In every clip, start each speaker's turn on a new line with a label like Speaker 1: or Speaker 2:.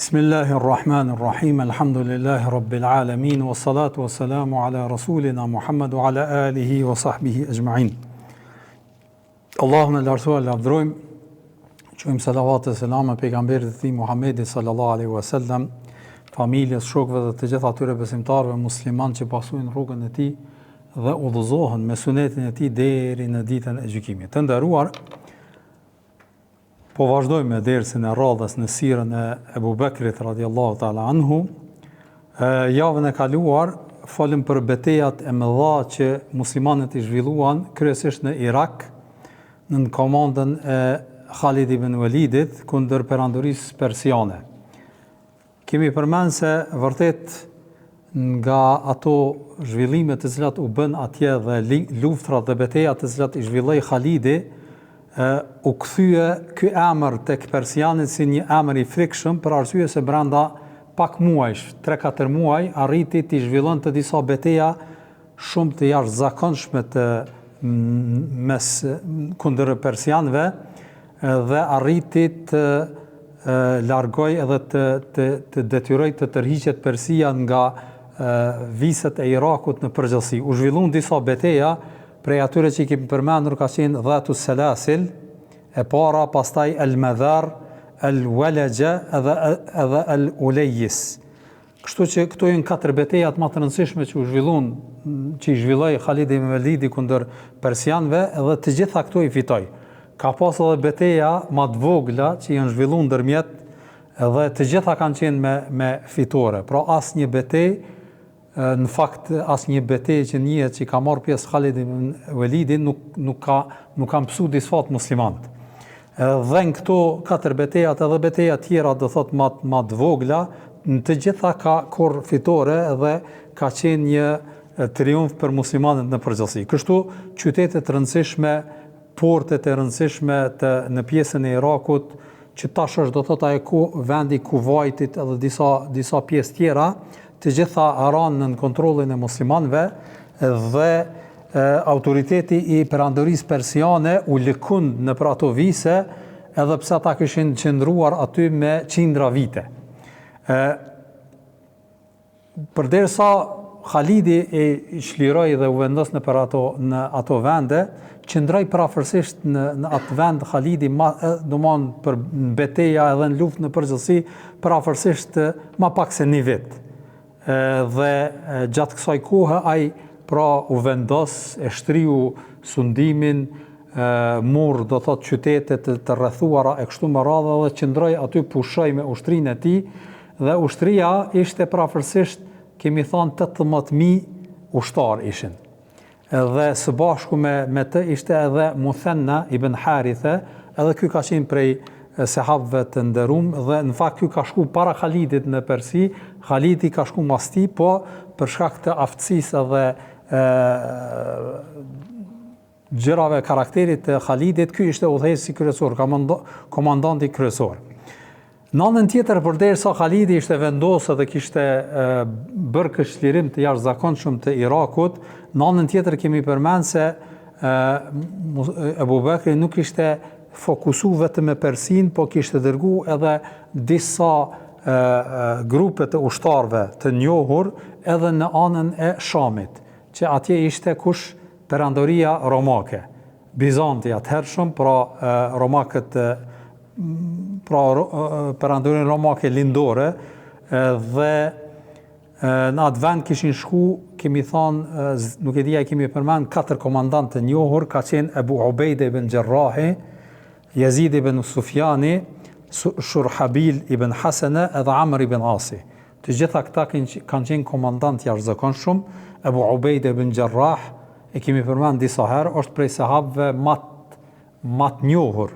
Speaker 1: Bismillahirrahmanirrahim, alhamdulillahi rabbil alamin, wa salatu wa salamu ala rasulina Muhammad wa ala alihi wa sahbihi ajma'in. Allahun e lartësuar lavdrojmë, qojmë salavat e selam e pejgamberit e tij Muhammedi sallallahu alaihi wasallam, familjes, shokëve dhe të gjithë atyre besimtarëve musliman që pasojnë rrugën e tij dhe udhëzohen me sunetin e tij deri në ditën e gjykimit. Të nderuar, po vazhdojmë me dersin e radhës në sirën e Ebu Bekrit radiallahu ta'ala anhu. Javën e kaluar folëm për betejat e mëdha që muslimanët i zhvilluan kryesisht në Irak në komandën e Khalid ibn Walidit kundër perandorisë persiane. Kemi përmend se vërtet nga ato zhvillimet të cilat u bën atje dhe luftrat dhe betejat të cilat i zhvilloi Khalidi, u kthye ky emër tek persianët si një emër i frikshëm për arsye se brenda pak muajsh, 3-4 muaj, arriti të zhvillonte disa beteja shumë të jashtëzakonshme të mes kundër persianëve dhe arriti të largoj edhe të detyroj të tërhiqet Persia nga viset e Irakut në përgjithësi. U zhvilluan disa beteja. Prej atyre që i kemi përmendur ka qenë Dhatu Selasil, e para, pastaj El-Medhar, El-Walaja edhe El-Ulejis. Kështu që këto janë 4 betejat më të rëndësishme që i zhvilloi Khalid ibn Walidi kundër persianëve dhe të gjitha këto i fitoi. Ka pas edhe beteja më të vogla që janë zhvilluar ndërmjet dhe të gjitha kanë qenë me fitore. Pra asnjë betejë, në fakt asnjë betejë që njihet që ka marrë pjesë Khalid ibn Walidi nuk ka mësuar disfat muslimanët. Dhe në këto 4 betejat edhe beteja tjera do thot më të vogla, në të gjitha ka korr fitore dhe ka qenë një triumf për muslimanët në përgjithësi. Kështu qytetet të rëndësishme, portet e rëndësishme në pjesën e Irakut, që tash është do thot ajo vendi Kuvajtit edhe disa pjesë tjera, të gjitha ranë në kontrollin e muslimanëve dhe autoriteti i perandorisë persiane u lëkund në për ato vise edhe pse ata kishin qëndruar aty me qindra vite. Përderisa Khalidi i çliroi dhe u vendos në ato vende, qëndroi parafërsisht në atë vend Khalidi, domthon për betejë edhe në luftë në përgjithësi, parafërsisht më pak se një vit. Dhe gjatë kësaj kohe ai u vendos, e shtriu sundimin, murr do thot qytetet të rrethuara e kështu me radhë dhe qëndroi aty pushoi me ushtrinë e tij dhe ushtria ishte parafërsisht kemi thënë 18.000 ushtar ishin. Dhe së bashku me të ishte edhe Muthanna ibn Haritha, edhe ky ka qenë prej sahabëve të nderuam dhe në fakt ky ka shku para Khalidit në Persi, Khalidi ka shku mas tij, po për shkak të aftësisë dhe gjërave karakterit të Khalidit, ky ishte udhëheqësi kryesor, komandanti kryesor. Në anën tjetër, përderisa Khalidi ishte vendosur dhe kishte bërë këtë çlirim të jashtëzakonshëm të Irakut, në anën tjetër kemi përmend se Ebu Bekri nuk ishte fokusu vetëm me Persin, po kishte dërgu edhe disa grupe të ushtarve të njohur edhe në anën e Shamit, që atje ishte kush perandoria romake. Bizanti atëhershëm, romakët, perandoria romake lindore, dhe në atë vend kishin shku, kemi thonë, nuk e dija kemi përmend 4 komandantë të njohur, ka qenë Ebu Ubejde ibn Gjerrahi, Yazid ibn Sufjani, Shurhabil ibn Hasene edhe Amr ibn Asi. Të gjitha këta kanë qenë komandantë jashtëzakonshëm. Ebu Ubejde ibn Gjerrah, e kemi përmend disa herë, është prej sahabëve më të njohur,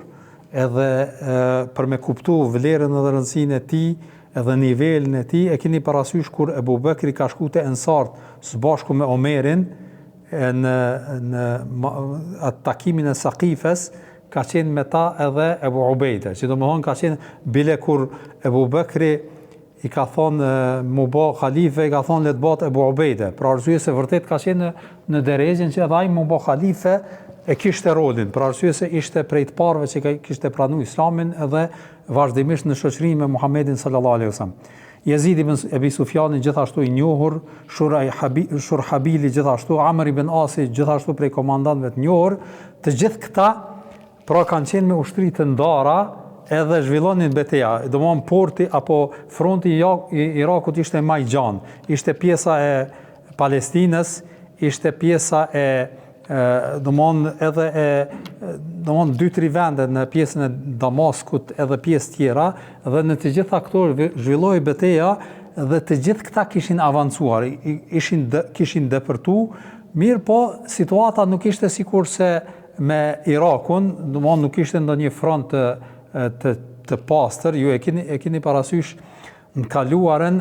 Speaker 1: edhe për me kuptu vlerën dhe rëndësinë e tij edhe nivelin e tij, e keni parasysh kur Ebu Bekri ka shku te Ensart së bashku me Omerin në atë takimin e Sakifes, ka qenë me ta edhe Ebu Ubejde, që do më thonë ka qenë bile kur Ebu Bekri i ka thonë mu bë khalife, i ka thonë le të bëhet Ebu Ubejde, pra arsye se vërtet ka qenë në derejën që edhe ai mu bë khalife e kishte rolin, për arsye se ishte prej të parëve që kishte pranuar Islamin edhe vazhdimisht në shoqëri me Muhamedit sallallahu alaihi wasallam. Yazid ibn Abi Sufjani gjithashtu i njohur, Shurhabili gjithashtu, Amr ibn Asi gjithashtu prej komandantëve të njohur, të gjithë këta pra kanë qenë me ushtri të ndara edhe zhvillonin betejë. Domthon porti apo fronti i Irakut ishte më i gjanë, ishte pjesa e Palestinës, ishte pjesa e domthon edhe domthon 2-3 vende në pjesën e Damaskut edhe pjesë tjera dhe në të gjitha këto zhvilloi betejë dhe të gjithë këta kishin avancuar, kishin depërtuar, mirë po situata nuk ishte sikurse me Irakun, domthon nuk ishte ndonjë front të pastër, ju e keni parasysh në kaluarën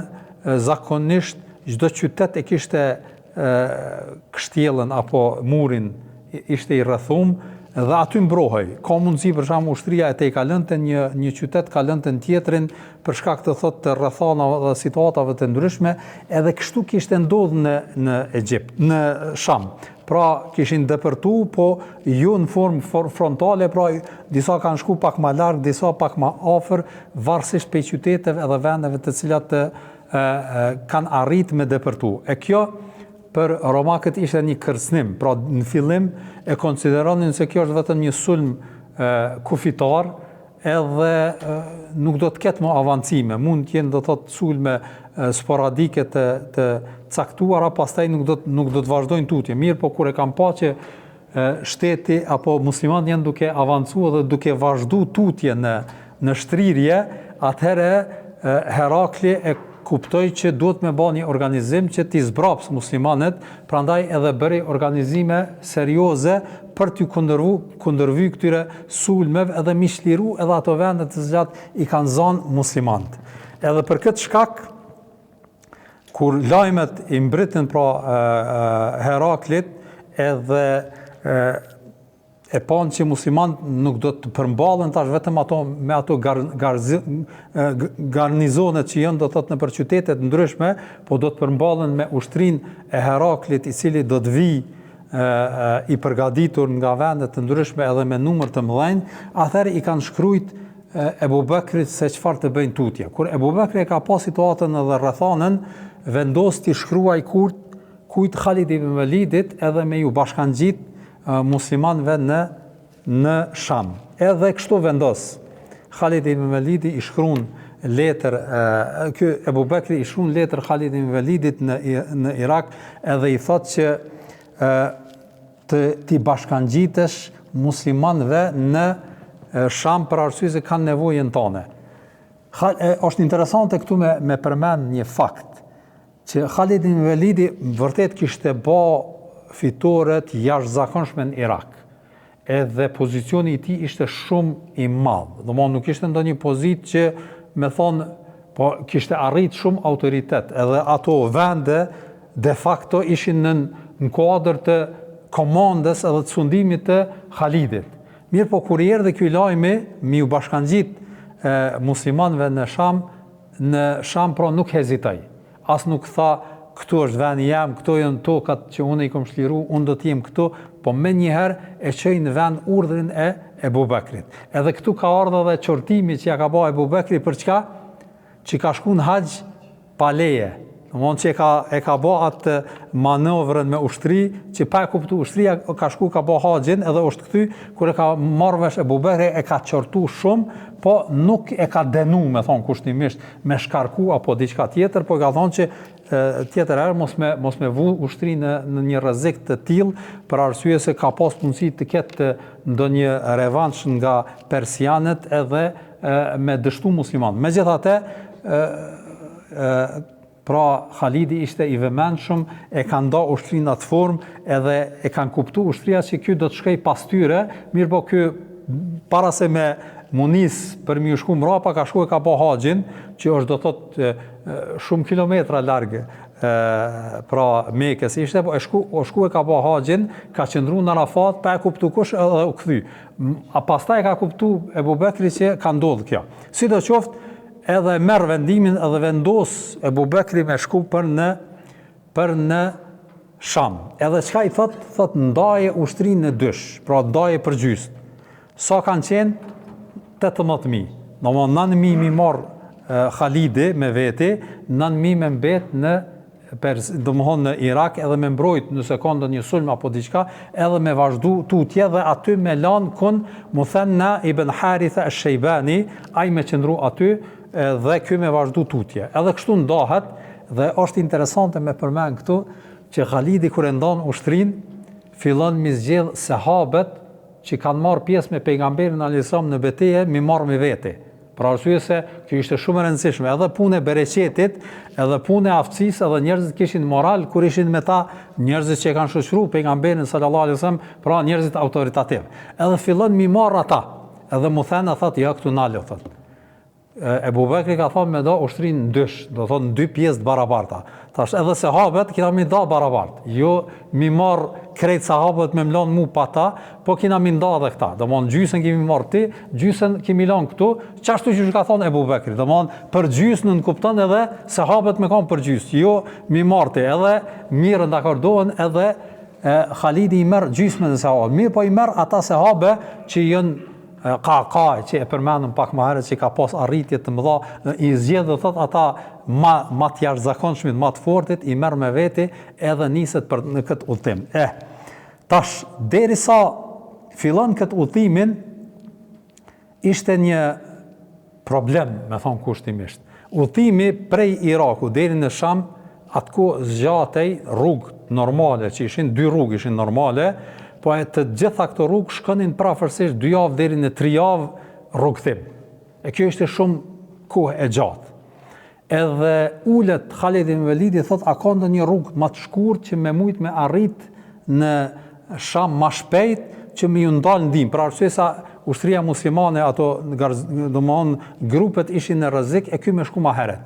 Speaker 1: zakonisht çdo qytet e kishte kështjellën apo murin ishte i rrethum dhe aty mbrohej. Ka mundësi për shembull ushtria e tej ka lënte një qytet ka lënte tjetrin për shkak të të rrethanave dhe situatave të ndryshme, edhe kështu kishte ndodhur në Egjipt, në Sham. Pra kishin depërtuar, po jo në formë frontale, pra disa kanë shku pak më larg, disa pak më afër, varësisht prej qyteteve edhe vendeve të cilat kanë arrit me depërtu. E kjo për romakët ishte një kërcënim, pra në fillim e konsideronin se kjo është vetëm një sulm kufitar, edhe nuk do të ketë më avancime, mund të jenë do të thotë sulme sporadike të caktuara, pastaj nuk do të vazhdojnë tutje. Mirë, po kur e kam pa që shteti apo muslimanët janë duke avancuar dhe duke vazhduar tutje në shtrirje, atëherë Herakli e kuptoi që duhet me bë një organizim që t'i zbraps muslimanët, prandaj edhe bëri organizime serioze për t'u kundërvy këtyre sulmeve edhe mi shliru edhe ato vende të cilat i kanë zënë muslimanët. Edhe për këtë shkak, kur lajmet i mbritën pra Heraklit edhe e panë që muslimanët nuk do të përmballen tash vetëm me ato garnizonet që janë do të thotë nëpër qytete të ndryshme, po do të përmballen me ushtrinë e Heraklit, i cili do të vijë i përgatitur nga vende të ndryshme edhe me numër të mëdhenj, atëherë i kanë shkruajt Ebu Bekrit se çfarë të bëjnë tutje. Kur Ebu Bekri ka pas situatën edhe rrethanën, vendos t'i shkruaj kujt Khalid ibn Walidit edhe me ju bashkangjit muslimanëve në Sham. Edhe kështu vendos. Khalid ibn Walidi i shkruan letër, ky Ebu Bekri i shkruan letër Khalid ibn Walidit në Irak edhe i thotë që ti bashkangjitesh muslimanëve në Sham për arsye se kanë nevojën tonë. Është interesante këtu me përmend një fakt që Khalid ibn Walidi vërtet kishte bë fitore të jashtëzakonshme në Irak. Edhe pozicioni i tij ishte shumë i madh. Domthonë nuk ishte ndonjë pozitë që me thonë, po kishte arrit shumë autoritet. Edhe ato vende de facto ishin në kuadër të komandës edhe të sundimit të Khalidit. Mirë, po kur i erdhi ky lajmi mi u bashkangjit muslimanëve në Sham, pra nuk hezitoi. As nuk tha këtu është vendi jam, këto janë tokat që unë i kam shliru, unë do të jem këtu, po me njëherë e çoi në vend urdhrin e Ebu Bekrit. Edhe këtu ka ardhur edhe çortimi që ja ka bërë Ebu Bekri për çka? Që ka shkuar në haxh pa leje. Domthonë që e ka bërë atë manovrën me ushtri, që pa e kuptuar ushtria ka shkuar ka bërë haxhin edhe është kthy, kur e ka marrë vesh Ebu Bekri e ka çortuar shumë, po nuk e ka dënuar, me thon kushtimisht, me shkarku apo diçka tjetër, po ka thonë që tjetër herë mos me vu ushtri në një rrezik të tillë, për arsye se ka pas mundësi të ketë ndonjë revansh nga persianët edhe me dështu muslimanë. Megjithatë, pra Khalidi ishte i vëmendshëm, e ka nda ushtrinë në atë formë, edhe e kanë kuptuar ushtria që ky do të shkoj pas tyre, mirë po ky para se me munis për mi u shku mrapa, ka shku e ka po haxhin, që është do thotë shumë kilometra largë pra Mekës ishte, po shku e ka po haxhin, ka qëndru në Arafat, pa e kuptu kush edhe u kthy. A pastaj ka kuptu Ebu Bekri që ka ndodhur kjo. Sidoqoftë, edhe merr vendimin edhe vendos Ebu Bekri me shku për në Sham. Edhe çka i thot ndaje ushtrinë në dysh, pra ndaje për gjysmë. Sa kanë qenë? 18.000. Domthonë 9.000 mi marr Khalidi me veti, 9.000 me mbet në domthonë në Irak, edhe me mbrojt nëse ka ndonjë sulm apo diçka, edhe me vazhdu tutje dhe aty me lan kun Muthanna ibn Haritha ash-Shaybani, ai me qëndru aty dhe ky me vazhdu tutje. Edhe kështu ndahet dhe është interesante me përmend këtu që Khalidi kur e ndan ushtrin, fillon mi zgjedh sahabët që kanë marrë pjesë me pejgamberin alayhis salam në betejë, mi marr me vete. Për arsye se kjo ishte shumë e rëndësishme, edhe punë e bereqetit, edhe punë e aftësisë, edhe njerëzit kishin moral kur ishin me ta njerëzit që kanë shoqëruar pejgamberin sallallahu alaihi wasallam, pra njerëzit autoritativ. Edhe fillon mi marr ata. Edhe Muthanna thotë, ja këtu nalo thotë. Ebu Bekri ka thonë me da ushtrinë në dysh, do thonë në dy pjesë të barabarta. Tash edhe sahabët kina mi da barabart. Jo mi marë krejt sahabët me mlanë mu pa ta, po kina mi nda dhe këta. Do mon gjysën kemi marë ti, gjysën kemi lanë këtu, qashtu që ka thonë Ebu Bekri. Do mon për gjysën në kupton edhe sahabët me kanë për gjysë. Jo mi marë ti, edhe mirë ndakordohen edhe Khalidi i merë gjysmën e sahabët. Mirë po i merë ata sahabe që jënë që e përmenëm pak më herët që ka pas arritje të mëdha, i zgjedh dhe thot ata ma të jashtëzakonshmit, ma të fortit, i merr me veti edhe niset për në këtë udhtim. Tash derisa fillon këtë udhtimin, ishte një problem, me thon kushtimisht. Udhtimi prej Iraku deri në Sham, atko zgjatej rrugë normale, që ishin dy rrugë ishin normale, po e të gjitha këto rrugë shkonin prafërsisht 2 javë deri në 3 javë rrugëtim. E kjo ishte shumë kohë e gjatë. Edhe ulet Khalid ibn Velidi thot, a ka ndonjë rrugë më të shkurtë që me mujt me arrit në Sham më shpejt që me ju ndal ndim. Pra arsye sa ushtria muslimane, ato domthon grupet ishin në rrezik, e ky më shku më herët.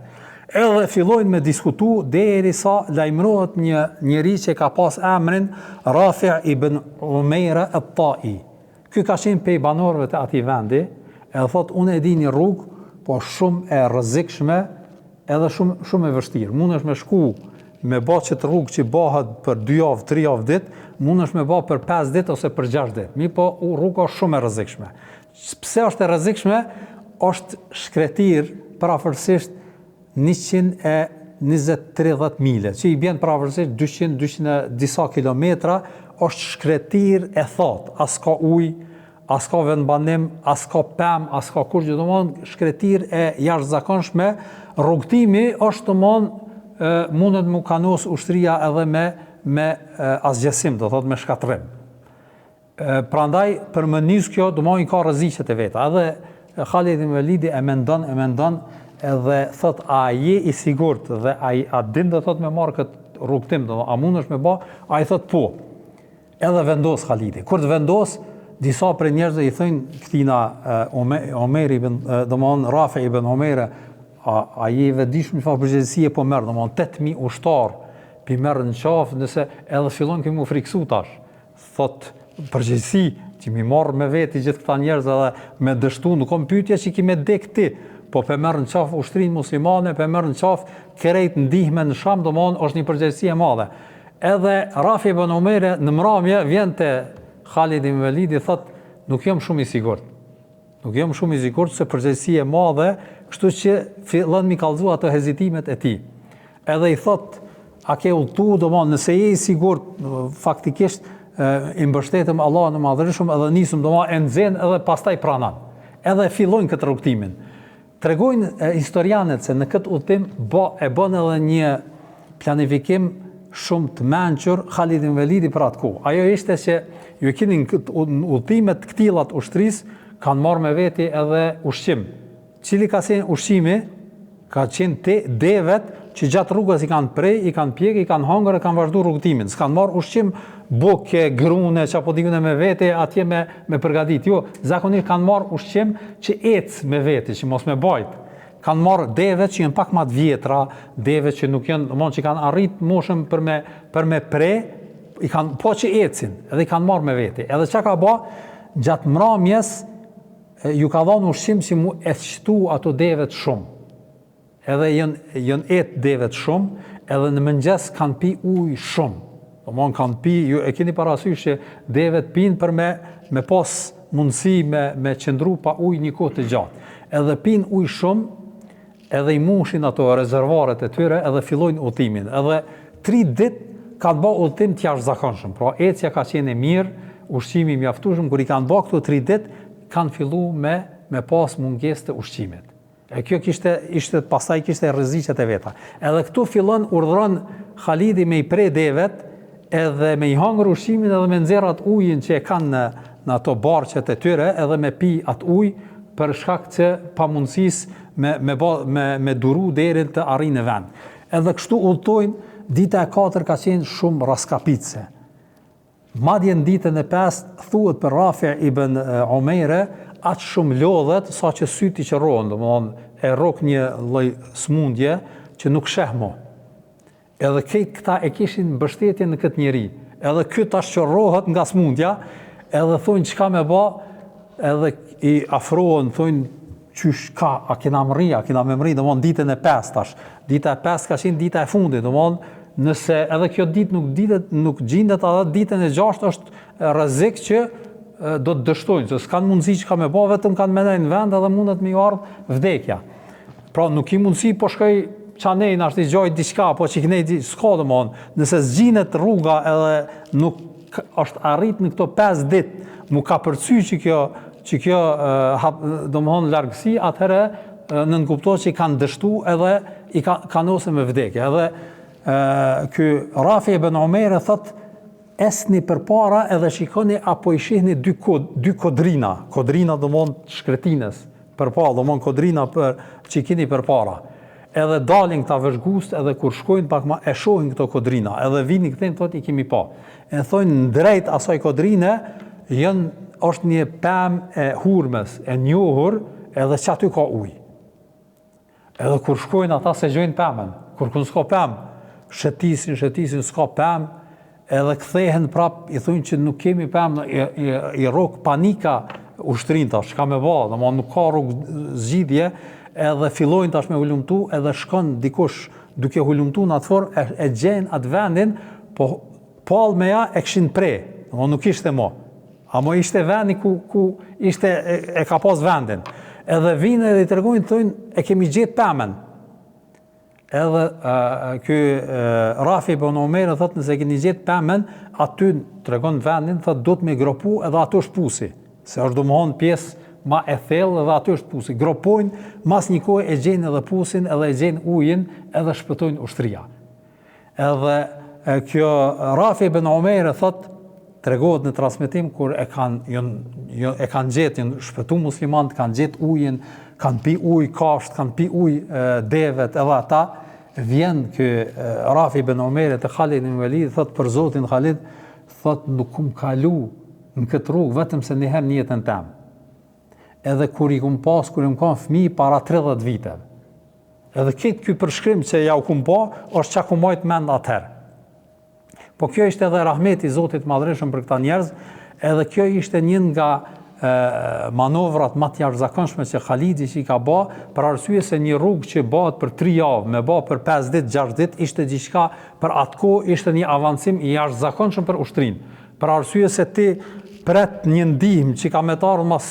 Speaker 1: Edhe fillojnë me diskutu derisa lajmërohet një njeri që ka pas emrin Rafi' ibn Umaira at-Tai. Ky ka qenë pej banorëve të atij vendi, edhe thot unë e di një rrugë, po shumë e rrezikshme, edhe shumë e vështirë. Mundesh me shku me bë çet rrugë që bëhet për 2 javë, 3 javë ditë, mundesh me bë për 5 ditë ose për 6 ditë. Mi po rruga është shumë e rrezikshme. Pse është e rrezikshme? Është shkretir prafërsisht 120-30 mile, që i bjen pravërsisht 200 disa kilometra, është shkretir e thot, as ka ujë, as ka vendbanim, as ka pem, as ka kur gjë, domthon shkretir e jashtëzakonshme. Rrugtimi është domthon mundet mu kanos ushtria edhe me asgjësim, do thot me shkatrim. Prandaj për më nis kjo domthon i ka rreziqet e veta. Edhe Khalid ibn Velidi e mendon edhe thot, a je i sigurt dhe a din dhe thot me marrë këtë rrugtim, a mundesh me ba, a i thot po. Edhe vendos Khalidi. Kur të vendos, disa për njerëzve i thënë këtina Rafi ibn Umaira, a je i vetëdijshëm çfarë përgjegjësie po merr, 8.000 ushtar, pi merr në qafë, nëse edhe fillon kemi u friksu tash. Thot, përgjegjësi që mi marr me veti gjithë këta njerëz edhe me dështu, nuk kam pyetje që ki me dek ti, po për merë në qafë ushtrinë muslimane, për merë në qafë krejt ndihme në Sham, domthon është një përgjegjësi e madhe. Edhe Rafi ibn Umaira në mramje vjen te Khalid ibn Velidi, thot, nuk jam shumë i sigurt. Nuk jam shumë i sigurt se përgjegjësi e madhe, kështu që fillon mi kallëzu ato hezitimet e tij. Edhe i thot, a ke udhtu, domthon nëse je i sigurt, faktikisht i mbështetëm Allahun e Madhërisht edhe nisëm domthon e nxen edhe pastaj pranon. Edhe fillojnë këtë rrugtimin. Tregojnë historianët se në këtë udhtim e bën edhe një planifikim shumë të mençur Khalid ibn Velidi për atë kohë. Ajo ishte që ju keni udhtimet të këtilla të ushtrisë kanë marrë me veti edhe ushqim. Cili ka qenë ushqimi? Ka qenë te devet që gjatë rrugës i kanë prej, i kanë pjekë, i kanë hangër, kanë vazhdu rrugtimin. S'kanë marrë ushqim buke, grune, që apo digune me vete, atje me përgatit. Jo, zakonisht kanë marrë ushqim që ecë me vete, që mos me bajt. Kanë marrë devet që janë pak më të vjetra, devet që nuk janë, që kanë arrit moshën për me pre, i kanë po që ecin, edhe i kanë marrë me vete. Edhe çka ka bë, gjatë mramjes ju ka dhënë ushqim që mu e shtu ato devet shumë. Edhe janë etë devet shumë, edhe në mëngjes kanë pi ujë shumë. Domthon kanë pi, ju e keni parasysh që devet pinë për me pas mundësi me qëndru pa ujë një kohë të gjatë. Edhe pinë ujë shumë, edhe i mushin ato rezervaret e tyre, edhe fillojnë udhtimin. Edhe 3 ditë kanë bë udhtim të jashtëzakonshëm. Pra ecja ka qenë e mirë, ushqimi i mjaftueshëm, kur i kanë bë këto 3 ditë, kanë filluar me pas mungesë të ushqimit. E kjo ishte pastaj kishte rreziqet e veta. Edhe këtu fillon urdhëron Khalidi me i pre devet, edhe me i hangër ushqimin edhe me nxjerr atë ujin që e kanë në ato barqet e tyre, edhe me pi atë ujë për shkak të pamundësisë me duru deri të arrijnë në vend. Edhe kështu udhtojnë, dita e 4 ka qenë shumë raskapitse. Madje në ditën e 5 thuhet për Rafi ibn Umaire, atë shumë lodhet sa që syti që rohen, domthonë e rok një lloj smundje që nuk sheh më. Edhe këta e kishin mbështetje në këtë njeri. Edhe ky tash që rohet nga smundja, edhe thonë çka më bë, edhe i afrohen, thonë qysh ka, a kena me mri, domthonë ditën e 5 tash. Dita e 5 ka qenë dita e fundit, domthonë nëse edhe kjo ditë nuk gjendet atë ditën e 6 është rrezik që do të dështojnë, se s'kan mundësi që ka me bë, vetëm kanë mendoj në vend edhe mundet me ardh vdekja. Pra nuk i mundësi po shkoj qanej ashtë i gjoj diçka, po që kënej s'ka domthonë, nëse zgjinet rruga edhe nuk është arrit në këto 5 ditë, mu ka përcy që kjo domthonë largësi, atëherë nënkuptohet që i kanë dështu edhe i kanë ose me vdekje. Edhe ky Rafi ibn Umaire thot esni përpara edhe shikoni apo i shihni dy kodrina. Kodrina domthonë shkretines përpara, domthonë kodrina për që keni përpara. Edhe dalin këta vëzhgust edhe kur shkojnë pak ma e shohin këto kodrina. Edhe vini këthen thot i kemi pa. E thonë në drejt asaj kodrine është një pemë e hurmes, e njohur, edhe që aty ka ujë. Edhe kur shkojnë ata se gjojnë pëmën, kur s'ka pëmë, shëtisin, s'ka pëmë, edhe kthehen prap, i thonë që nuk kemi pëmë, i rok panika ushtrin tash, shka me ba, dhe nuk ka rok zgjidhje, edhe fillojnë tash me hulumtu, edhe shkon dikush duke hulumtu në atë formë, e gjenë atë vendin, po palë me ja e këshin pre, nuk ishte mo. Amo ishte vendi ku ishte e ka pas vendin. Edhe vinë edhe i tregojnë, thonë, e kemi gjetë pëmën. Edhe ky Rafi ibn Umaire thotë, nëse keni gjetë pëmën, aty tregon vendin, thotë, do të me gropu edhe aty është pusi. Se është domthonë pjesë ma e thellë edhe aty është pusi. Gropojnë, mas një kohë e gjenë edhe pusin, edhe e gjenë ujin, edhe shpëtojnë ushtria. Edhe kjo Rafi ibn Umaire thotë, tregohet në transmetim kur e kanë gjetë, shpëtu muslimanët, kanë gjetë ujin, kanë pi ujë kasht, kanë pi ujë devet edhe ata, vjen ky Rafi ibn Umaire te Khalid ibn Walid, thot për Zotin Khalid, thot nuk kum kalu në këtë rrugë vetëm se një herë në jetën tem. Edhe kur i kum pas, kur i kam fëmijë para 30 viteve. Edhe këtë ky përshkrim që ja u kum pa, është çka kumojt mend atëherë. Po kjo ishte edhe rahmeti i Zotit Madhreshëm për këta njerëz, edhe kjo ishte një nga manovrat më të jashtëzakonshme që Khalidi që i ka bë, për arsye se një rrugë që bëhet për 3 javë, me bë për 5 ditë, 6 ditë, ishte diçka për atë kohë, ishte një avancim i jashtëzakonshëm për ushtrinë. Për arsye se ti pret një ndihmë që ka me të ardhur mas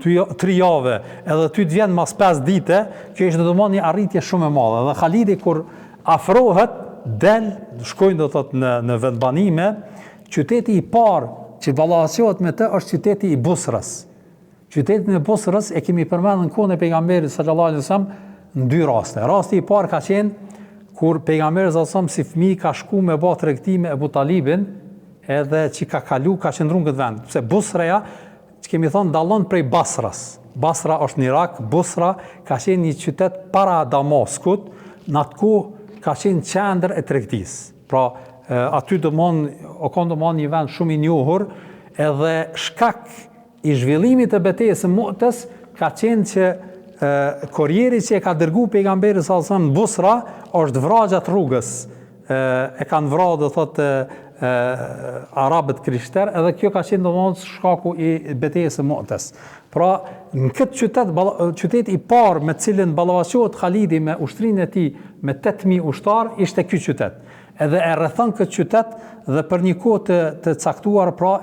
Speaker 1: 3 javë, edhe ty të vjen mas 5 dite, kjo ishte domosdoshmë një arritje shumë e madhe. Dhe Khalidi kur afrohet shkojnë do thotë në vendbanime, qyteti i parë që ballafaqohet me të është qyteti i Busrës. Qytetin e Busrës e kemi përmendur në kohën e pejgamberit sallallahu alajhi wasallam në 2 raste. Rasti i parë ka qenë kur pejgamberi sallallahu alajhi wasallam si fëmijë ka shku me bë tregti me Ebu Talibin, edhe që ka qëndruar në këtë vend. Pse Busraja, që kemi thonë, dallon prej Basrës. Basra është në Irak, Busra ka qenë një qytet para Damaskut, në atë kohë ka qenë qendër e tregtisë. Pra, aty domon një vend shumë i njohur, edhe shkak i zhvillimit të betejës së Mu'tës ka qenë që korrieri që e ka dërguar pejgamberi sallallahu alajhi wasallam në Busra është vrarë gjatë rrugës. E kanë vrarë, do thotë, arabët krishterë, edhe kjo ka qenë domosdoshmë shkaku i betejës së Mu'tës. Pra, në këtë qytet i parë me cilën ballafaqohet Khalidi me ushtrinë e tij me 8000 ushtar, ishte ky qytet. edhe e rrethon këtë qytet dhe për një kohë të caktuar pra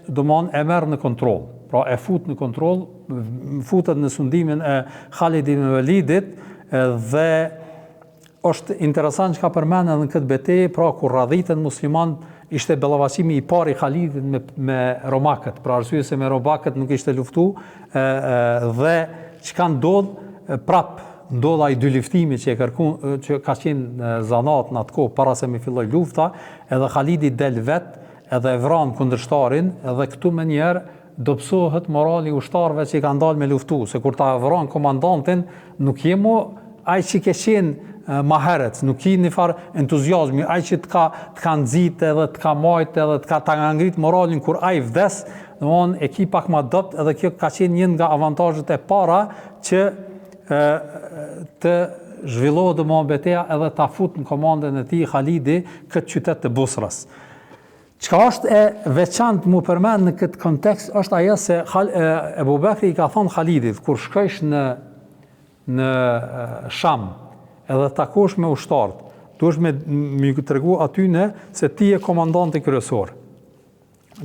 Speaker 1: domon e merr në kontroll. Pra e fut në kontroll, futet në sundimin e Khalid ibn Walidit dhe është interesant që ka përmend edhe në këtë betejë, pra kur radhitën musliman ishte ballafaqimi i parë i Khalidit me romakët, për arsye se me romakët nuk ishte luftu dhe çka ndodh prap ndodha i dy luftimi që ka qenë zanat në atë kohë para se me filloj lufta, edhe Khalidi del vet edhe e vran kundërshtarin edhe këtu më njëherë dobësohet morali i ushtarëve që kanë dalë me luftu, se kur ta vran komandantin nuk jemo ai që ke qenë ma herët, nuk i një farë entuziazmi, ai që të ka nxit edhe të ka majt edhe të ka ngrit moralin kur ai vdes, domthon e ki pak ma dopt edhe kjo ka qenë një nga avantazhet e para që të zhvillohet domthon betejë edhe ta fut në komandën e tij Khalidi këtë qytet të Busrës. Çka është e veçantë mu përmend në këtë kontekst është ajo se Ebu Bekri i ka thonë Khalidit kur shkojsh në Sham edhe takosh me ushtarët, duhesh me tregu atyne se ti je komandanti kryesor.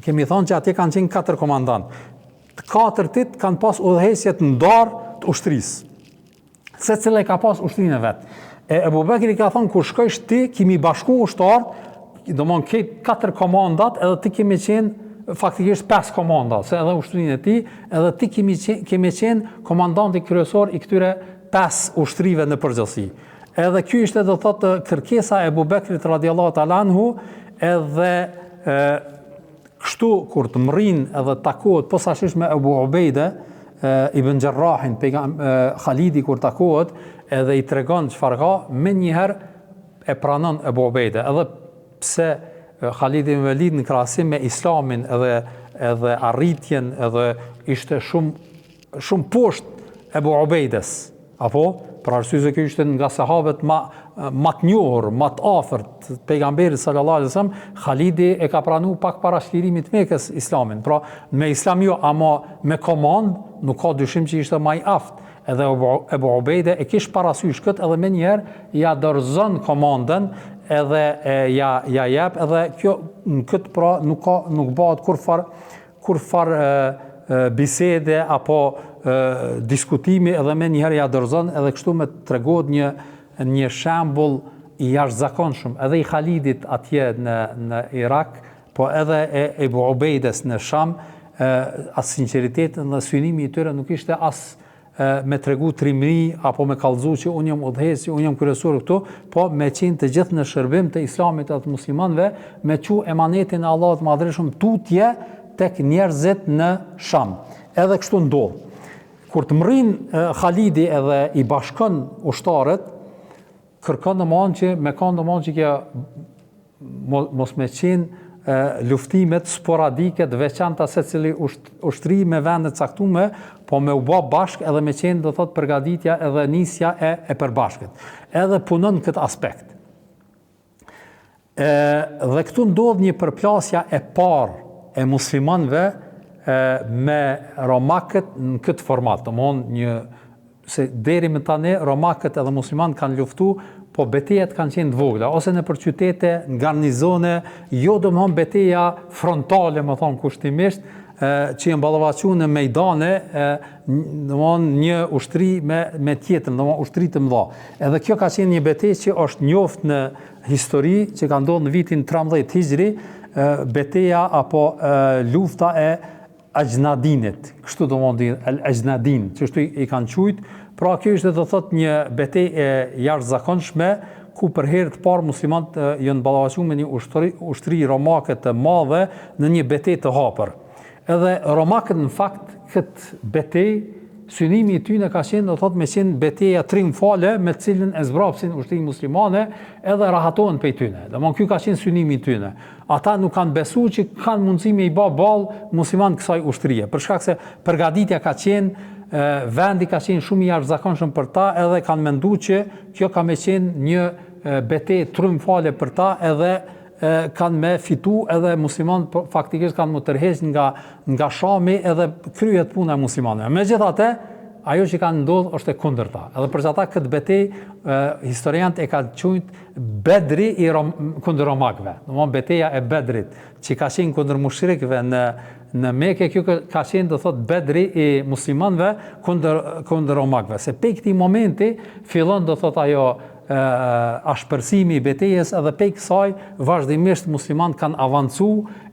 Speaker 1: Kemi thonë që atje kanë qenë 4 komandant. Të 4 kanë pas udhëheqje të ndarë të ushtrisë. Secila ka pas ushtrinë e vet. Ebu Bekri ka thonë kur shkojsh ti kimi bashku ushtarët, domthon këtë 4 komandat edhe ti kemi qenë faktikisht 5 komanda, se edhe ushtrinë e ti, edhe ti kemi qenë komandanti kryesor i këtyre 5 ushtrive në përgjithësi. Edhe ky ishte do thotë kërkesa e Ebu Bekrit radiallahu ta'ala anhu, edhe kështu kur të mrin edhe takohet posaçërisht me Ebu Ubejde ibn Jarrahin, Khalidi kur takohet edhe i tregon çfarë ka, më njëherë e pranon Ebu Ubejde, edhe pse Khalid ibn Walid në krahasim me Islamin edhe arritjen edhe ishte shumë poshtë Ebu Ubejdes, apo për arsye se ky ishte nga sahabët më të njohur, më të afërt pejgamberit sallallahu alajhi wasallam, Khalidi e ka pranuar pak para shtërimit të Mekës Islamin. Pra me Islam jo, ama me komand nuk ka dyshim që ishte më i aftë. Edhe Ebu Ubejde e kish parasysh këtë edhe më njëherë ja dorëzon komandën edhe ja jep edhe kjo në këtë pra nuk bëhet kurfar bisede apo diskutimi edhe më njëherë ja dorëzon edhe kështu me tregohet një shembull i jashtëzakonshëm edhe i Khalidit atje në Irak, po edhe e Ebu Ubejdes në Sham, as sinqeriteti dhe synimi i tyre nuk ishte as me tregu trimëri apo me kallëzu që unë jam udhëheqës, unë jam kryesor këtu, po me qenë të gjithë në shërbim të Islamit dhe të muslimanëve, me çu emanetin e Allahut të Madhërisht tutje tek njerëzit në Sham. Edhe kështu ndodh. Kur të mrin Khalidi edhe i bashkon ushtarët, kërkon domosdoshmë që me kanë domosdoshmë që kjo mos me qenë luftimet sporadike të veçanta secili ushtri me vende të caktuara, po me u bë bashk edhe me qenë do thotë përgatitja edhe nisja e përbashkët. Edhe punon këtë aspekt. Dhe këtu ndodh një përplasja e parë e muslimanëve me romakët në këtë format. Domthonë se deri më tani romakët edhe muslimanët kanë luftu, po betejat kanë qenë të vogla, ose në për qytete, në garnizone, jo domthon betejë frontale, më thon kushtimisht, që janë ballavaçuar në mejdane, domthon një ushtri me tjetrën, domthon ushtri të mëdha. Edhe kjo ka qenë një betejë që është njoft në histori, që ka ndodhur në vitin 13 Hijri, betejë apo lufta e Ajnadinit, kështu domthon Al-Ajnadin, që kështu i kanë quajtur. Pra kjo ishte do thot një betejë e jashtëzakonshme ku për herë të parë muslimanët janë ballavaçuar me një ushtri romake të madhe në një betejë të hapur. Edhe romakët në fakt këtë betejë synimi i tyre ka qenë do thot me qenë betejë triumfale me të cilën e zbrapsin ushtrinë muslimane edhe rahatohen prej tyre. Domthon ky ka qenë synimi i tyre. Ata nuk kanë besuar që kanë mundësi me i bë ballë musliman kësaj ushtrie, për shkak se përgatitja ka qenë vendi ka qenë shumë i jashtëzakonshëm për ta, edhe kanë menduar që kjo ka me qenë një betejë triumfale për ta, edhe kanë me fitu edhe muslimanët faktikisht kanë më tërheq nga Shami edhe kryet puna e muslimanëve. Megjithatë, ajo që ka ndodhur është e kundërta. Edhe për ata këtë betejë historianët e kanë quajtur Bedri kundër romakëve. Domthonë betejë e Bedrit, që ka qenë kundër mushrikëve në Mekë, kjo ka qenë do thot Bedri i muslimanëve kundër romakëve. Se pe këtij momenti fillon do thot ajo ashpërsimi i betejës, edhe pe kësaj vazhdimisht muslimanët kanë avancu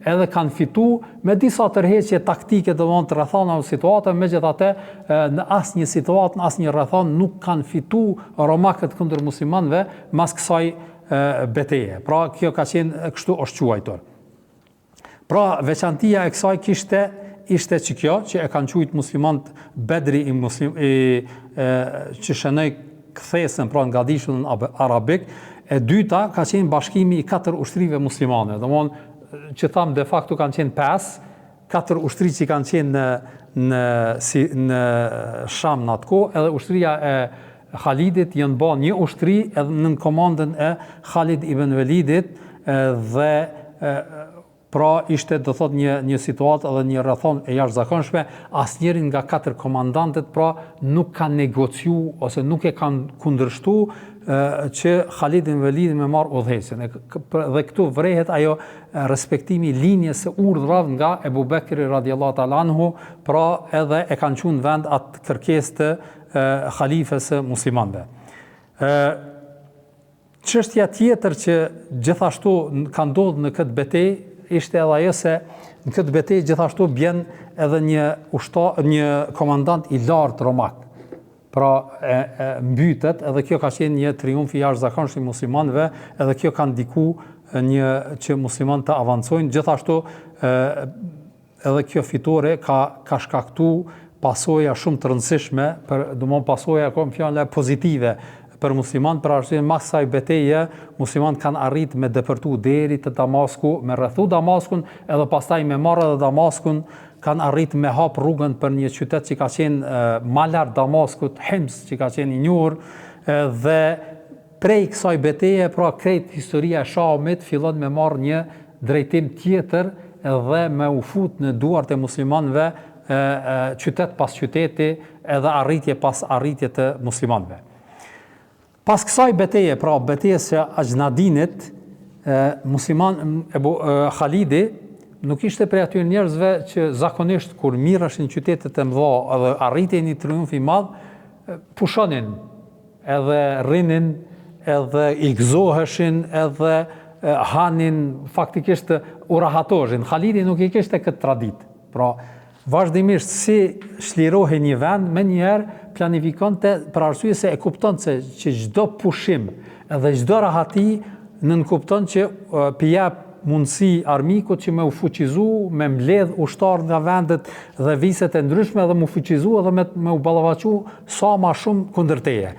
Speaker 1: edhe kanë fitu me disa tërheqje taktike të rrethana në situata, megjithatë në asnjë situatë, në asnjë rrethon nuk kanë fitu romakët kundër muslimanëve mas kësaj beteje. Pra kjo ka qenë kështu është quajtur. Pra veçantia e kësaj ishte që kjo që e kanë quajtur muslimanët Bedri që shënoi kthesën pra nga dishullin arabik. E dyta ka qenë bashkimi i 4 ushtrive muslimane. Domthonë që thamë de facto kanë qenë 4 ushtri që kanë qenë në Sham në atë kohë, edhe ushtria e Khalidit janë bë një ushtri edhe në komandën e Khalid ibn Velidit dhe pra ishte do thot një situatë edhe një rrethon e jashtëzakonshme, asnjëri nga 4 komandantët pra nuk kanë negociu ose nuk e kanë kundërshtuar që Khalid ibn Velidi me marrë udhëheqjen. Dhe këtu vrehet ajo respektimi linjes së urdhrave nga Ebu Bekri radiallahu ta'ala anhu, pra edhe e kanë qunë vend atë kërkesë të khalifes së muslimanëve. Çështja tjetër që gjithashtu ka ndodhur në këtë betejë ishte edhe ajo se në këtë betejë gjithashtu bjen edhe një komandant i lartë romak. Pra mbytet, edhe kjo ka qenë një triumf i jashtëzakonshëm i muslimanëve, edhe kjo ka ndikuar që muslimanët të avancojnë. Gjithashtu edhe kjo fitore ka shkaktuar pasoja shumë të rëndësishme, domthonë pasoja fjala pozitive për muslimanët, për arsye mas kësaj betejë muslimanët kanë arritur me depërtu deri te Damasku, me rrethu Damaskun, edhe pastaj me marrë edhe Damaskun, kanë arritur me hap rrugën për një qytet që ka qenë më lart Damaskut, Hims, që ka qenë i njohur, dhe prej kësaj beteje, pra krejt historia e Shamit fillon me marrë një drejtim tjetër dhe me u fut në duart e muslimanëve qytet pas qyteti edhe arritje pas arritje të muslimanëve. Pas kësaj beteje, pra betejës së Ajnadinit, Khalidi nuk ishte prej atyre njerëzve që zakonisht kur mirëshin qytetet e mëdha edhe arritjen një triumf i madh, pushonin, edhe rrinin, edhe i gëzoheshin, edhe hanin, faktikisht u rahatoshin. Khalidi nuk i kishte këtë traditë. Pra, vazhdimisht si shlirohej një vend, me njerë planifikonte për arsye se e kupton se që çdo pushim edhe çdo rahati nënkupton që jep mundësi armikut që me u fuqizu, me mbledh ushtar nga vendet dhe viset e ndryshme dhe me u fuqizu edhe me u ballavaçu sa ma shumë kundër teje.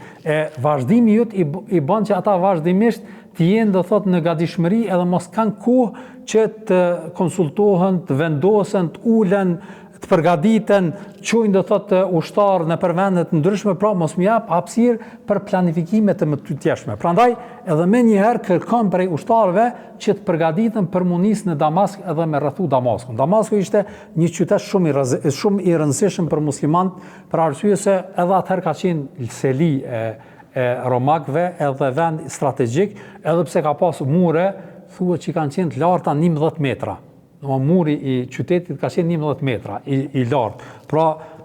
Speaker 1: Vazhdimi jot i bën që ata vazhdimisht të jenë do thot në gatishmëri edhe mos kanë kohë që të konsultohen, të vendosen, të ulen, të përgatiten, çojnë do thot ushtar në vendet ndryshme, pra mos më jap hapësirë për planifikime të mëtyrshme. Prandaj edhe më një herë kërkon prej ushtarëve që të përgatiten për mu nis në Damask edhe me rrethu Damaskun. Damasku ishte një qytet shumë i rëndësishëm për muslimanët, për arsye se edhe atëherë ka qenë seli e romakëve, edhe vend strategjik, edhe pse ka pasur mure, thuhet që kanë qenë të larta 11 metra. Muri i qytetit ka qenë 11 metra i lartë. Pra,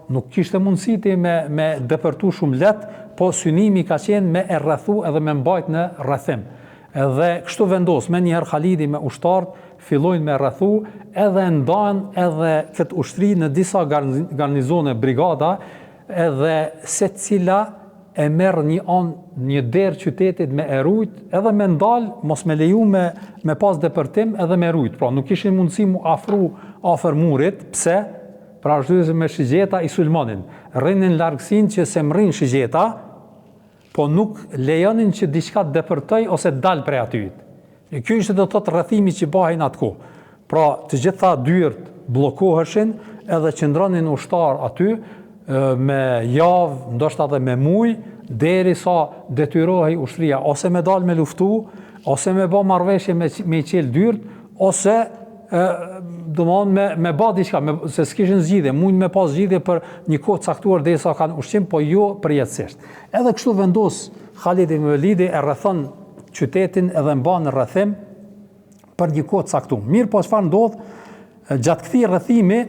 Speaker 1: nuk kishte mundësi me depërtu shumë lehtë, po synimi ka qenë me e rrethu edhe me mbajt në rrethim. Edhe kështu vendos, me njëherë Khalidi me ushtarët fillojnë me rrethu, edhe ndanë edhe këtë ushtri në disa garnizone brigada, edhe se cila e merr një derë qytetit me erujt, edhe me ndal, mos me leju me pas depërtim edhe me erujt. Pra, nuk ishin mundësi mu afru afër murit, pse? Pra, është me shigjeta i sulmonin. Rrinin largësin që se mrin shigjeta, po nuk lejonin që diçka të depërtoj ose dal prej atyjit. Ky ishte do të thotë rrethimi që bëhej në atë kohë. Pra, të gjitha dyert bllokoheshin edhe qëndronin ushtar aty, me javë, ndoshta edhe me muj, derisa detyrohej ushtria ose me dal me luftu, ose me bë marrëveshje me i qel dyert, ose me ba diçka, se s'kishin zgjidhje, mund me pas zgjidhje për një kohë caktuar derisa kanë ushqim, po jo përjetësisht. Edhe kështu vendos Khalid ibn Walidi e rrethon qytetin edhe mban në rrethim për një kohë caktuar. Mirë, po çfarë ndodh? Gjatë këtij rrethimi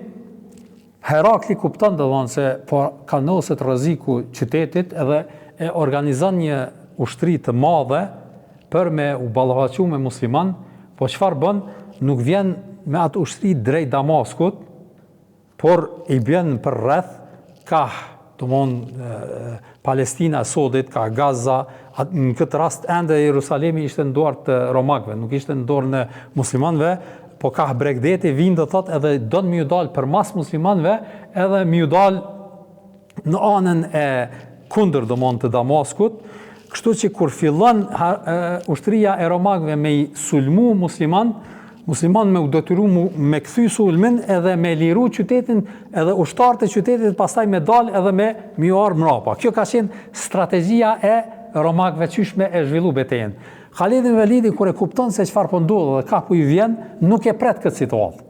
Speaker 1: Herakli kupton se po kanoset rreziku qytetit edhe e organizon një ushtri të madhe për me u ballafaqu me musliman, po çfarë bën? Nuk vjen me atë ushtri drejt Damaskut, por i bjen për rreth, ka Palestina sodit, ka Gaza, në këtë rast ende Jerusalemi ishte në dorë të romakëve, nuk ishte në dorë në muslimanëve, po ka Bregdeti vinë dhe thot edhe don më ju dal për mas muslimanëve, edhe më ju dal në anën e kundër të Damaskut, kështu që kur fillon ushtria e romakëve me i sulmu musliman me u detyru me kthy sulmin edhe me liru qytetin edhe ushtarët e qytetit pastaj me dal edhe me mjuar mrapa. Kjo ka qenë strategjia e romakëve qyshme e zhvillu betejën. Khalid ibn Walidi kur e kupton se çfarë po ndodh dhe ka ku i vjen, nuk e pret këtë situatë.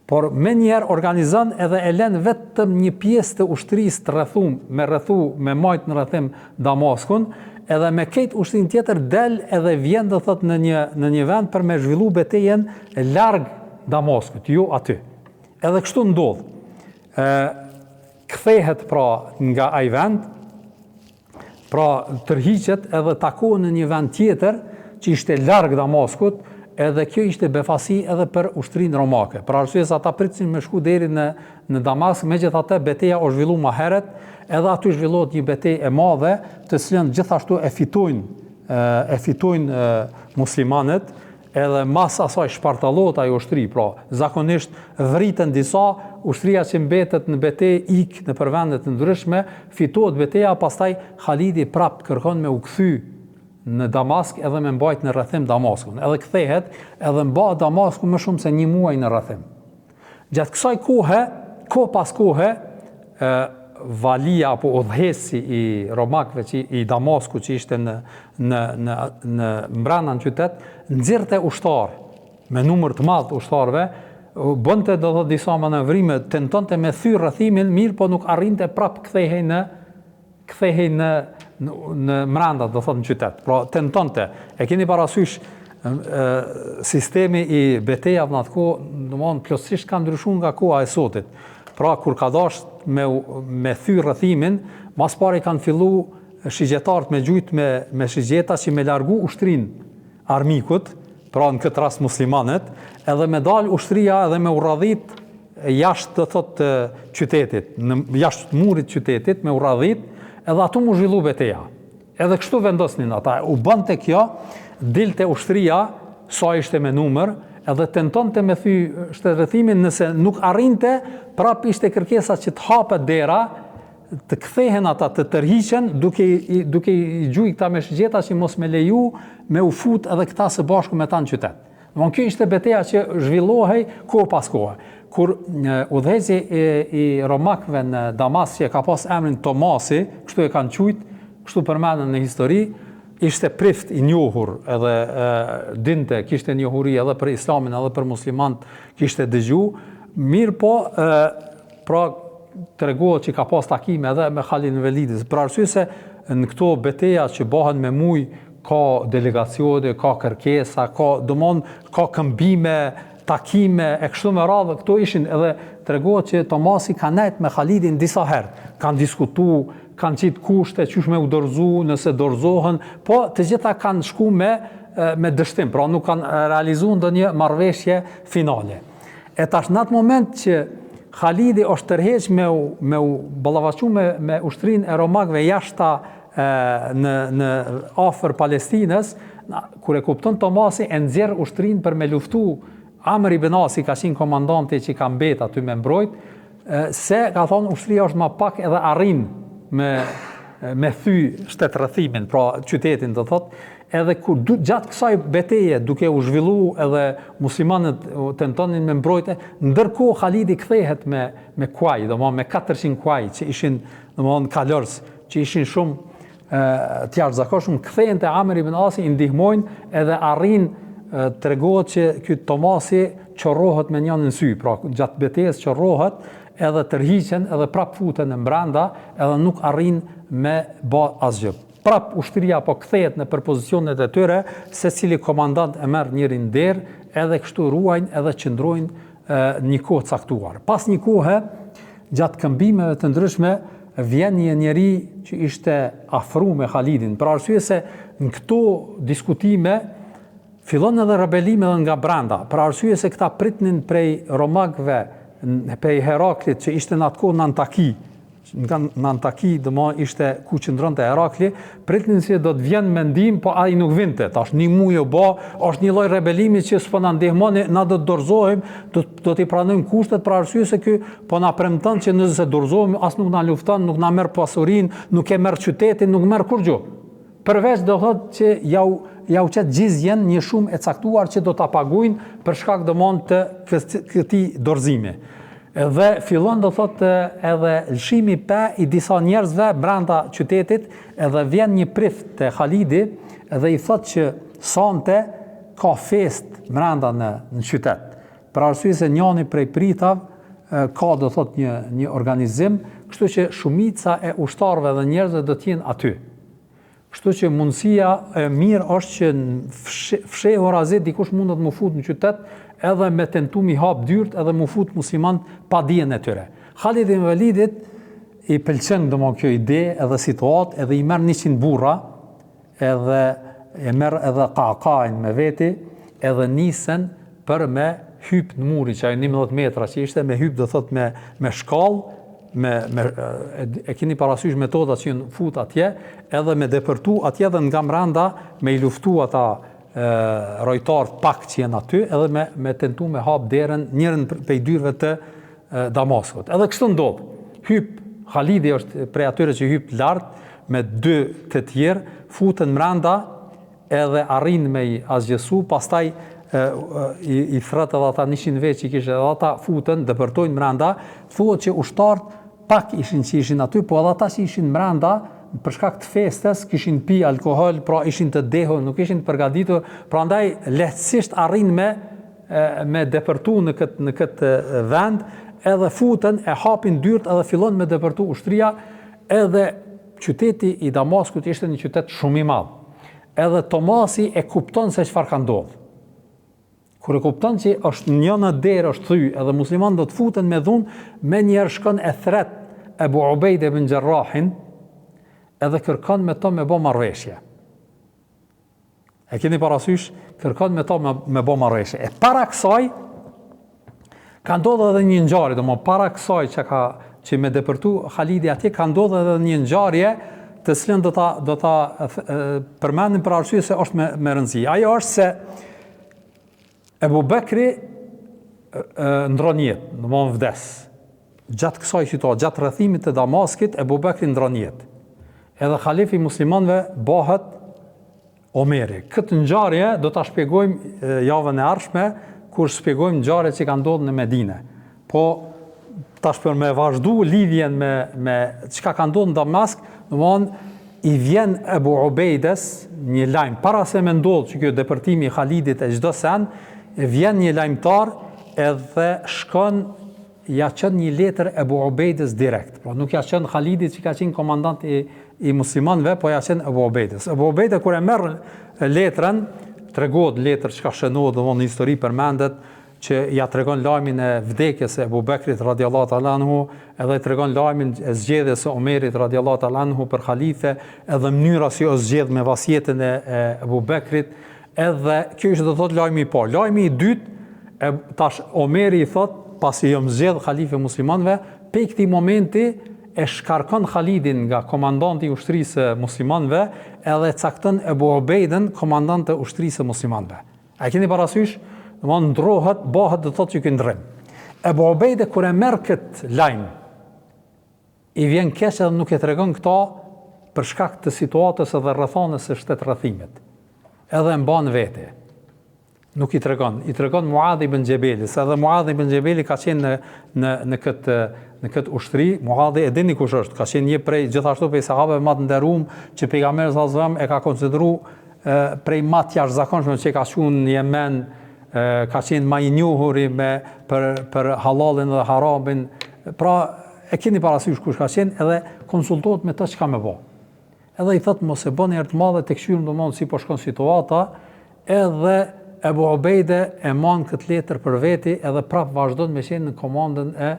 Speaker 1: Por me njerë organizon edhe e lën vetëm një pjesë të ushtrisë të rrethu me majt në rrethim Damaskun, edhe me këtë ushtrin tjetër del edhe vjen dhe thot në një vend për me zhvillu betejën larg Damaskut, jo aty. Edhe kështu ndodh. Kthehet pra nga ai vend, pra tërhiqet edhe takohen në një vend tjetër që ishte larg Damaskut, edhe kjo ishte befasi edhe për ushtrinë romake. Për arsye se ata pritsin me shku deri në Damask, megjithatë beteja u zhvillu më herët, edhe aty zhvillohet një betejë e madhe, të cilën gjithashtu e fitojnë muslimanët, edhe mas asaj shpartallohet ajo ushtri, pra zakonisht vriten disa, ushtria që mbetet në betejë ik në vende të ndryshme, fitohet beteja, pastaj Khalidi prap kërkon me u kthy në Damask edhe me mbajt në rrethim Damaskun. Edhe kthehet edhe mba Damaskun më shumë se një muaj në rrethim. Gjatë kësaj kohe, kohë pas kohe, valia apo udhëheci i romakëve i Damasku që ishte në mbrana në qytet, nxirrte ushtar me numër të madh ushtarëve, bënte do të disa manevrime, tentonte me thyr rrethimin, mirë po nuk arrinte prap kthehej në mranda, do thot në qytet. Pra tentonte. E keni parasysh sistemi i betejave në atë kohë, domthonë plotësisht ka ndryshuar nga koha e sotit. Pra kur ka dashur me thyr rrethimin, mas pari kanë fillu shigjetarët me gjujt me shigjeta që me largu ushtrin armikut, pra në këtë rast muslimanët, edhe me dal ushtria edhe me urradhit jashtë të thot qytetit, jashtë murit qytetit, me urradhit, edhe atu mu zhvillu beteja. Edhe kështu vendosnin ata. U bënte kjo, dilte ushtria, sa ishte me numër, edhe tentonte me thy shtetërrethimin, nëse nuk arrinte, prap ishte kërkesa që të hapet dera, të kthehen ata, të tërhiqen, duke i gjuj këta me shigjeta që mos me leju, me u fut edhe këta së bashku me ta në qytet. Kjo ishte beteja që zhvillohej kohë pas kohë. Kur udhëheci i romakëve në Damask që ka pas emrin Tomasi, kështu e kanë quajt, kështu përmenden në histori, ishte prift i njohur, edhe dinte, kishte njohuri edhe për islamin, edhe për muslimant, kishte dëgju, mirë po, pra tregohet që ka pas takime edhe me Khalid ibn Walidin, për arsye se në këto beteja që bëhen me muj, ka delegacione, ka kërkesa, ka këmbime, takime, e kështu me radhë, këto ishin edhe tregohet që Tomasi ka nejt me Khalidin disa herë, kanë diskutu, kanë qitë kushte, qysh me u dorëzu, nëse dorëzohen, po të gjitha kanë shku me dështim, pra nuk kanë realizu ndonjë marrëveshje finale. E tash në atë moment që Khalidi është tërheq me u ballavaçu me ushtrinë e romakëve jashta në afër Palestinës, kur e kupton Tomasi e nxjerr ushtrinë për me luftu Amr ibn Asi, ka qenë komandanti që ka mbet aty me mbrojt, se ka thonë ushtria është më pak edhe arrin me thy shtetërrethimin, pra qytetin do thot, edhe kur gjatë kësaj beteje duke u zhvillu edhe muslimanët tentonin me mbrojtje, ndërkohë Khalidi kthehet me kuaj, domthonë me 400 kuaj që ishin domthonë kalors, që ishin shumë të jashtëzakonshëm, kthehen te Amr ibn Asi, i ndihmojnë edhe arrin tregohet që ky Tomasi qorrohet me njënin sy, pra gjatë betejës qorrohet, edhe tërhiqen, edhe prap futen në brenda, edhe nuk arrin me bë asgjë. Prap ushtria po kthehet në pozicionet e tyre, secili komandant e merr njërin derë, edhe kështu ruajnë edhe qëndrojnë një kohë caktuar. Pas një kohe, gjatë këmbimeve të ndryshme, vjen një njeri që ishte afru me Khalidin, për arsye se në këto diskutime fillon edhe rebelime edhe nga brenda, për arsye se këta pritnin prej romakëve, prej Heraklit që ishte në atë kohë në Antaki, në Antaki ishte ku qëndronte Herakli, pritnin se do të vjen mendim, po ai nuk vinte. Tash një muaj u bë, është një lloj rebelimi që s'po na ndihmoni, na do të dorëzohemi, do t'i pranojmë kushtet për arsye se ky po na premton që nëse dorëzohemi as nuk na lufton, nuk na merr pasurinë, nuk e merr qytetin, nuk merr kur gjë. Përveç do thotë që jau qet gjizjen një shumë e caktuar që do ta paguajnë për shkak të këtij dorëzimi. Dhe fillon do thotë edhe lëshimi i disa njerëzve brenda qytetit, edhe vjen një prift te Khalidi dhe i thotë që sonte ka fest brenda në qytet. Për arsye se njëri prej pritav ka do thotë një organizim, kështu që shumica e ushtarëve dhe njerëzve do të jenë aty. Kështu që mundësia e mirë është që në fshehur azet dikush mundet më fut në qytet edhe me tentu mi hap dyrt edhe më fut musliman pa dijen e tyre. Khalid ibn Walidit i pëlqen kjo ide edhe situatë, edhe i merr 100 burra, edhe e merr edhe Qaqain me veti, edhe nisen për me hyp në muri që ai 11 metra që ishte, me hyp do thot me shkallë, e keni parasysh metodat që në fut atje, edhe me depërtu atje dhe nga mranda me i luftu ata rojtarët pak që jenë aty, edhe me tentu me hap derën njërën prej dyrëve të Damaskut. Edhe kështu ndodh. Hyp, Khalidi është prej atyre që hyp lartë, me 2 të tjerë, futen mranda edhe arrin me i asgjësu, pastaj i thret edhe ata 100 veç që kishe edhe ata futen, depërtojnë mranda, thuhet që ushtarët pak ishin që ishin aty, po edhe ata që ishin mranda, për shkak të festes, kishin pi alkohol, pra ishin të dehur, nuk ishin të përgatitur, prandaj lehtësisht arrin me depërtu në këtë vend, edhe futen, e hapin dyrt edhe fillon me depërtu ushtria, edhe qyteti i Damaskut ishte një qytet shumë i madh. Edhe Tomasi e kupton se çfarë ka ndodhur. Kur e kupton që është një derë është thy, edhe musliman do të futen me dhunë, me njerë shkon e thret Ebu Ubejde ibn Jarrahin, edhe kërkon me to me bo marrëveshje. E keni parasysh, kërkon me to me bo marrëveshje. E para kësaj, ka ndodhur edhe një ngjarje, para kësaj që me depërtu Khalidi atje, ka ndodhur edhe një ngjarje të cilën do ta përmendim për arsye se është me rëndësi. Ajo është se Ebu Bekri ndron jetë, vdes. Gjatë kësaj situatë, gjatë rrethimit të Damaskit, Ebu Bekri ndron jetë. Edhe khalifi muslimanëve bëhet Omeri. Këtë ngjarje do ta shpjegojmë javën e ardhshme, kur shpjegojmë ngjarjet që kanë ndodhur në Medinë. Po tash për me vazhdu lidhjen me çka ka ndodhur në Damask, i vjen Ebu Ubejdes një lajm para se me ndodh që kjo depërtimi i Khalidit e çdo sen, vjen një lajmtar edhe shkon ja qënë një letër Ebu Ubejdes direkt. Pra nuk ja qënë Khalidit që ka qenë komandant i muslimanëve, po ja qenë Ebu Ubejdes. Ebu Ubejdes kur e merr letrën, tregohet letër që ka shënohet dhe në histori përmendet, që ja tregon lajmin e vdekjes së Ebu Bekrit radiallahu ta'ala anhu, edhe tregon lajmin e zgjedhjes së Omerit radiallahu ta'ala anhu për khalife, edhe mënyra si u zgjedh me vasjetën e Ebu Bekrit, edhe kjo ishte do thot lajmi i parë. Lajmi i dytë, tash Omeri i thot, pasi jam zgjedh khalife muslimanëve, pe këtij momenti e shkarkon Khalidin nga komandanti i ushtrisë muslimanëve, edhe cakton Ebu Ubejden komandant të ushtrisë muslimanëve. A keni parasysh? Ndrohet, bëhet do thotë që ky ndrrim. Ebu Ubejde kur e merr këtë lajm, i vjen keq edhe nuk e tregon këto për shkak të situatës edhe rrethonës së shtetërrethimit. Edhe e mban vete. Nuk i tregon Muadh ibn Xhebelis, edhe Muadh ibn Xhebeli ka qenë në këtë ushtri. Muadh e dini kush është, ka qenë një prej gjithashtu prej sahabeve më të nderuar që pejgamberi sallallahu alajhi wasallam e ka konsideruar prej ma të jashtëzakonshme që ka qenë në Yemen, ka qenë ma i njohuri për halalin dhe haramin. Pra, e keni parasysh kush ka qenë edhe konsultohet me të që ka me bo. Edhe i thëtë mos e bëni erë të madhe të këshyrëm do mëndë si po shkon situata, edhe Ebu Ubejde e manë këtë letër për veti edhe prapë vazhdon me qenë në komandën e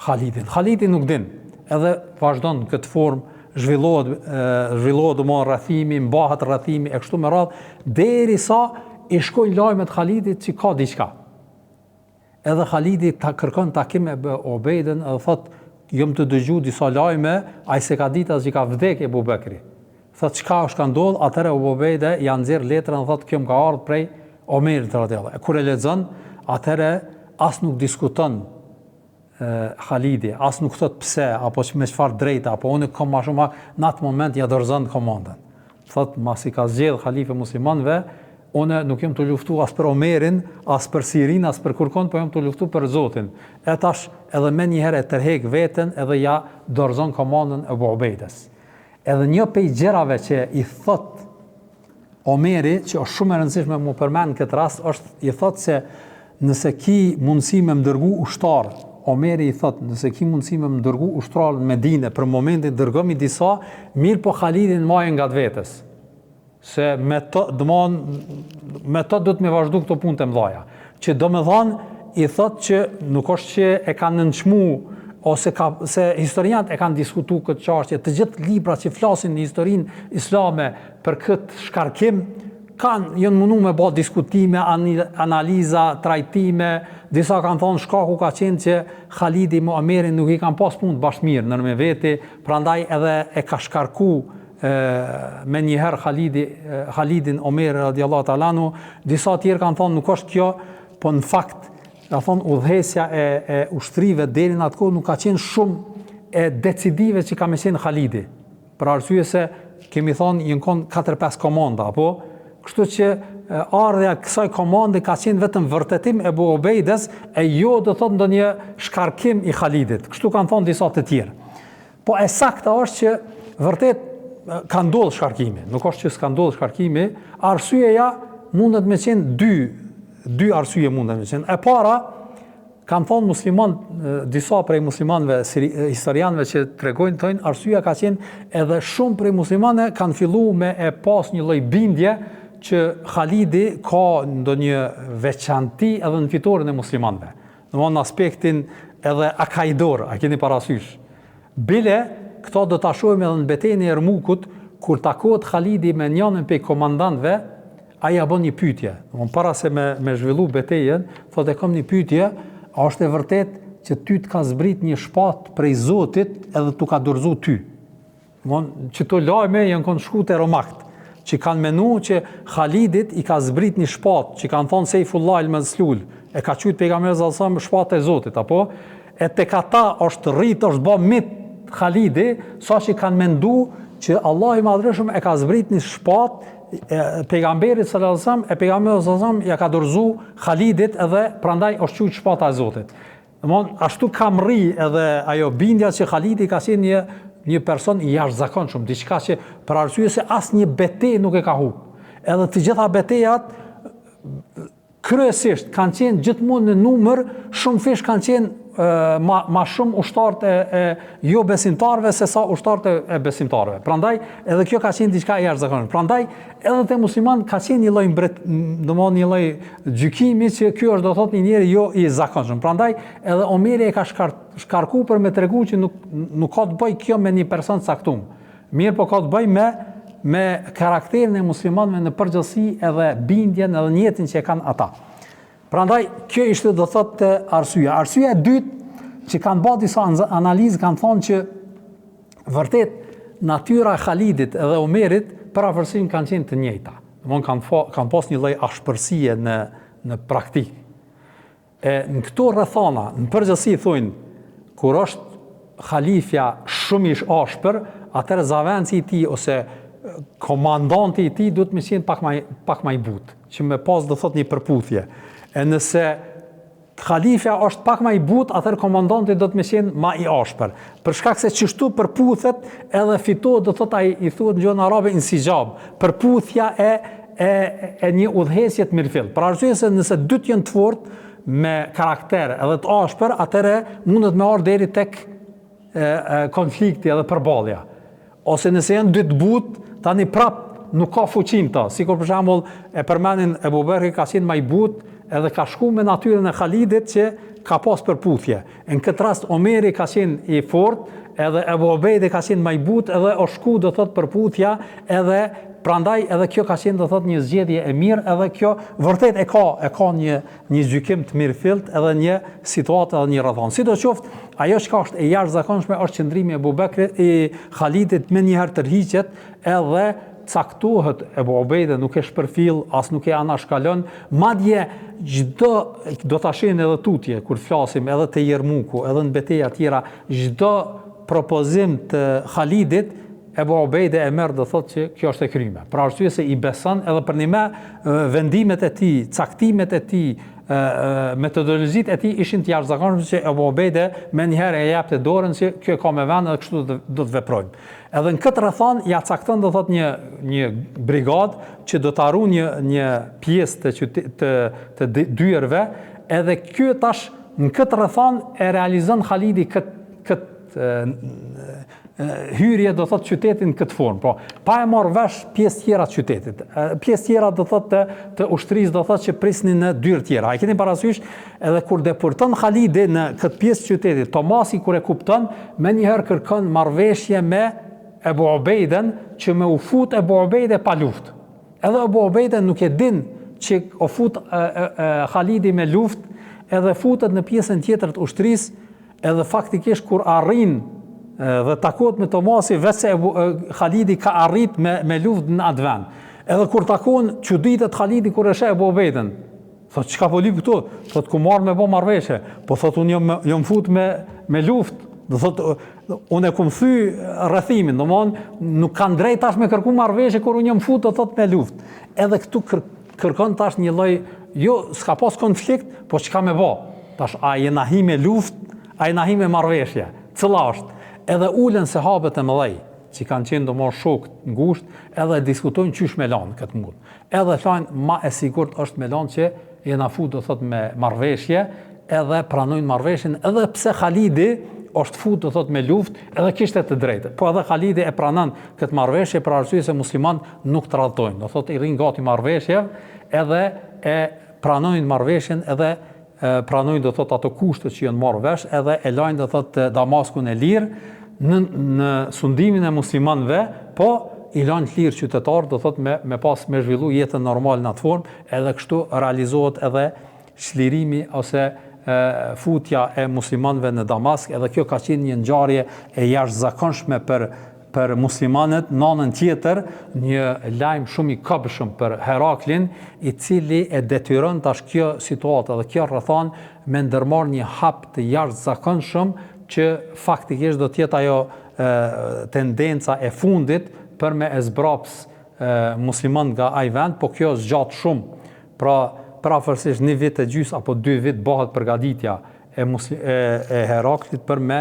Speaker 1: Khalidin. Khalidi nuk din, edhe vazhdon në këtë formë, zhvillohet do mënë rrethimi, mbahet rrethimi e kështu me radhë, derisa i shkojnë lajmet Khalidit që ka diçka. Edhe Khalidi kërkon takim me Ubejden edhe thotë, jom të dëgju disa lajme, ai se ka ditë as që ka vdek Ebu Bekri. Thotë çka është ka ndodhur, atëherë Ubejde ja nxjerr letrën dhe thotë kjo më ka ardhur prej Omerit radhiyallahu. Kur e lexon, atëherë as nuk diskuton Khalidi, as nuk thot pse, apo me çfarë drejta, apo unë kam më shumë në atë moment ja dorëzon komandën. Thot, masi ka zgjedh halife muslimanëve, unë nuk jam të luftu as për Omerin, as për Sirin, as për kurkon, po jam të luftu për Zotin. E tash edhe me njëherë e tërhek veten edhe ja dorëzon komandën Ebu Ubejdes. Edhe një prej gjërave që i thot Omeri, që është shumë e rëndësishme mu përmend në këtë rast, është i thot se nëse ki mundësi me më dërgu ushtar, Omeri i thot, nëse ki mundësi me më dërgu ushtar në Medine, për momentin dërgomi disa, mirë po Khalidin majën nga të vetës. Se me të do të me vazhdu këto punë të mdhaja. Që do me dhanë, i thot që nuk është që e kanë nënçmu, ose se historianët e kanë diskutu këtë çështje, të gjithë libra që flasin në historinë islame për këtë shkarkim, janë mundu me bë diskutime, analiza, trajtime, disa kanë thonë shkaku ka qenë që Khalidi me Omerin nuk i kanë pas punë bashkëmirë nër me veti, prandaj edhe e ka shkarku me njëherë Khalidin Omer radiallahu ta'ala anhu. Disa tjerë kanë thonë nuk është kjo, po në fakt ka thonë udhëheqja e ushtrive deri në atë kohë nuk ka qenë shumë e decisive që ka me qenë Khalidi. Për arsye se kemi thonë një kon 4-5 komanda, apo kështu që ardhja kësaj komande ka qenë vetëm vërtetim e Ebu Ubejdes e jo do thotë ndonjë shkarkim i Khalidit. Kështu kanë thonë disa të tjerë. Po e sakta është që vërtet ka ndodhur shkarkimi, nuk është që s'ka ndodhur shkarkimi, arsyeja mundet me qenë dy arsye mundet me qenë. E para, kanë thonë musliman, disa prej muslimanëve, historianëve që tregojnë thonë, arsyeja ka qenë edhe shumë prej muslimanëve kanë filluar me e pas një lloj bindje që Khalidi ka ndonjë veçanti edhe në fitoren e muslimanëve. Domthonë në aspektin edhe akaidor, a keni parasysh. Bile këto do ta shohim edhe në betejën e Ermukut, kur takohet Khalidi me njërin prej komandantëve, ai ja bën një pyetje. Domthonë para se me zhvillu betejën, thotë kam një pyetje, a është e vërtet që ty të ka zbrit një shpatë prej Zotit edhe t'u ka dorëzu ty? Domthonë që to lajme janë kanë shkuar te romakt, që kanë menuar që Khalidit i ka zbrit një shpatë, që kanë thonë Sejfullah el-Maslul, e ka qyt pejgamberi sallallahu alajhi wasallam shpatë e Zotit, apo e tek ata është rrit, është bë mit Khalidi, sa që kanë mendu që Allah i madhreshëm e ka zbrit një shpatë pejgamberit sallallahu alajhi wasallam, e pejgamberi sallallahu alajhi wasallam ja ka dorëzu Khalidit edhe prandaj është qyt shpata e Zotit. Domthonë ashtu ka mri edhe ajo bindja që Khalidi ka qenë një person i jashtëzakonshëm, diçka që për arsye se asnjë betejë nuk e ka humbur. Edhe të gjitha betejat kryesisht kanë qenë gjithmonë në numër, shumë fish kanë qenë ma shumë ushtarët e jo besimtarëve se sa ushtarët e besimtarëve. Prandaj edhe kjo ka qenë diçka e jashtëzakonshme. Prandaj edhe te musliman ka qenë një lloj domthonë një lloj gjykimi që ky është do thotë një njeri jo i zakonshëm. Prandaj edhe Omeri e ka shkarku për me tregu që nuk ka të bëj kjo me një person caktuar. Mirë po ka të bëj me karakterin e muslimanëve në përgjithësi edhe bindjen edhe njetin që e kanë ata. Prandaj kjo ishte do thotë arsyeja. Arsyeja e dytë që kanë bërë disa analizë kanë thonë që vërtet natyra e Khalidit edhe Omerit parafërsisht kanë qenë të njëjta. Domthonë kanë pas një lloj ashpërsie në praktikë. Në këto rrethana, në përgjithësi thonë kur është halifja shumë i ashpër, atëherë zavenci i tij ose komandanti i tij duhet të qenë pak më i butë, që me pas do thotë një përputhje. E nëse Khalifja është pak më i butë, atëherë komandanti do të më qenë më i ashpër. Për shkak se çështu përputhet edhe fitohet, do thotë ai i thuhet në gjuhën arabe insijab, përputhja e një udhëheqje të mirëfill. Për arsye se nëse dytë janë të fortë me karakter edhe të ashpër, atëherë mundet me ardhur deri tek konflikti edhe përballja. Ose nëse janë dy të butë, tani prap nuk ka fuqin ta. Sikur për shembull e përmendin Ebu Bekri ka qenë më i butë edhe ka shku me natyrën e Khalidit që ka pas përputhje. Në këtë rast Omeri ka qenë i fortë, edhe Ebu Ubejdi ka qenë më i butë, edhe o shku do thot përputhja, edhe prandaj edhe kjo ka qenë do thot një zgjedhje e mirë, edhe kjo vërtet e ka një gjykim të mirëfillt, edhe një situatë edhe një rrethon. Sidoqoftë, ajo që është e jashtëzakonshme është qëndrimi e Ebu Bekrit i Khalidit me njëherë tërhiqet, edhe caktohet Ebu Ubejde nuk e shpërfill, as nuk e anashkalon, madje çdo do ta shihni edhe tutje kur flasim edhe te Jermuku, edhe në betejë tjera, çdo propozim të Khalidit Ebu Ubejde e merr do thotë që kjo është e kryme. Për arsye se i beson edhe për një vendimet e tij, caktimet e tij, metodologjitë e tij ishin të jashtëzakonshme që Ebu Ubejde më njëherë e japte dorën se kjo ka me vend edhe kështu do të veprojmë. Edhe në këtë rrethon ja cakton do thotë një brigadë që do të harrojë një pjesë të dyerve, edhe ky tash në këtë rrethon e realizon Khalidi këtë hyrje do thotë qytetin në këtë formë. Po, pa e marrë vesh pjesë tjera të qytetit. Pjesë tjera do thotë të ushtrisë do thotë që prisnin në dyrë tjera. A keni parasysh edhe kur deporton Khalidi në këtë pjesë të qytetit, Tomasi kur e kupton, menjëherë kërkon marrëveshje me Ebu Ubejden që me u fut Ebu Ubejde pa luftë. Edhe Ebu Ubejde nuk e din që o fut Khalidi me luftë, edhe futet në pjesën tjetër të ushtrisë, edhe faktikisht kur arrin dhe takohet me Tomasi, vetë se Khalidi ka arrit me luftë në atë vend. Edhe kur takohen, çuditet Khalidi kur e sheh Ebu Ubejden. Thot, çka po lyp këtu? Thot, ku marr me bë marrëveshje? Po thot, unë jam fut me luftë. Do thot, unë e kum thy rrethimin, domthonë nuk kanë drejt tash me kërku marrëveshje kur unë jam fut do thot me luftë. Edhe këtu kërkon tash një lloj, jo s'ka pas konflikt, po çka me bë? Tash a je nahi me luftë, a je nahi me marrëveshje? Cilla është? Edhe ulen sahabët e mëdhej, që kanë qenë domosht shokë ngushtë, edhe diskutojnë qysh me lanë këtë mund. Edhe thonë ma e sigurt është me lanë që jena fut do thot me marrëveshje, edhe pranojnë marrëveshjen, edhe pse Khalidi është fut do thot me luftë, edhe kishte të drejtë. Po edhe Khalidi e pranon këtë marrëveshje për arsye se muslimanët nuk tradhtojnë. Do thot i rrin gati marrëveshje, edhe e pranojnë marrëveshjen, edhe pranojnë do thot ato kushtet që janë marrë vesh, edhe e lajnë do thot Damaskun e lirë në sundimin e muslimanëve, po i lajnë të lirë qytetarë do thot me zhvillu jetën normal në atë formë, edhe kështu realizohet edhe çlirimi ose futja e muslimanëve në Damask, edhe kjo ka qenë një ngjarje e jashtëzakonshme për muslimanët. Në anën tjetër, një lajm shumë i këbshëm për Heraklin, i cili e detyron tash kjo situatë dhe kjo rrethon me ndërmarrë një hap të jashtëzakonshëm që faktikisht do të jetë ajo tendenca e fundit për me e zbraps musliman nga ai vend, po kjo zgjat shumë. Pra prafërsisht një vit e gjys apo 2 vit bëhet përgatitja e Heraklit për me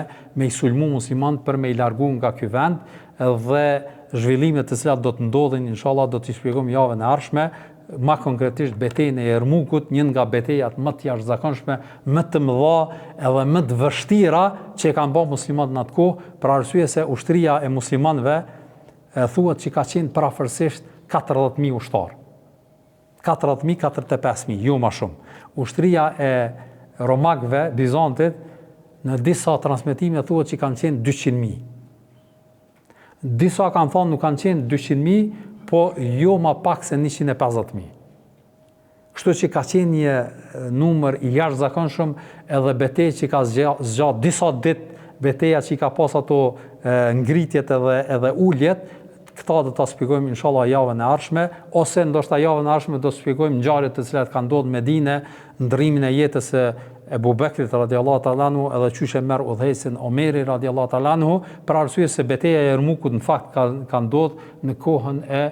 Speaker 1: i sulmu musliman, për me i largu nga ky vend, dhe zhvillimet të cilat do të ndodhin, inshallah do t'i shpjegojmë javën e ardhshme, ma konkretisht betejën e Jermukut, një nga betejat më të jashtëzakonshme, më të mëdha edhe më të vështira që e kanë bërë muslimanët në atë kohë, për arsye se ushtria e muslimanëve thuhet që ka qenë prafërsisht 40.000 ushtarë. 40.000-45.000, jo ma shumë. Ushtria e Romakëve, Bizantit, në disa transmetime thuhet që kanë qenë 200.000. Disa kanë thonë nuk kanë qenë 200.000, po jo ma pak se 150.000. Kështu që ka qenë një numër i jashtëzakonshëm, edhe betejë që ka zgjat disa ditë, beteja që i ka pas ato ngritjet edhe uljet. Këta do ta shpjegojmë inshallah javën e ardhshme, ose ndoshta javën e ardhshme do të shpjegojmë ngjarjet të cilat kanë ndodhur në Medinë, ndrrimin e jetës së Ebu Bekrit radiallahu ta'ala anhu, edhe qysh e merr udhëheqjen Omeri radiallahu ta'ala anhu, për arsye se betejë e Jermukut në fakt ka ndodhur në kohën e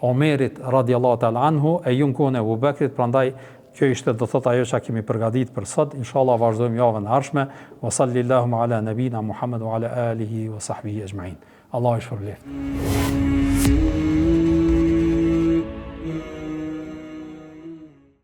Speaker 1: Omerit radiallahu ta'ala anhu, e jo në kohën e Ebu Bekrit, prandaj Kjo ishte do thot ajo që kemi përgatit për sot. Inshallah vazhdojmë javën e ardhshme. Wa sallallahu ala nabina Muhammad wa ala alihi wa sahbihi ajma'in. Allah i shpërblet.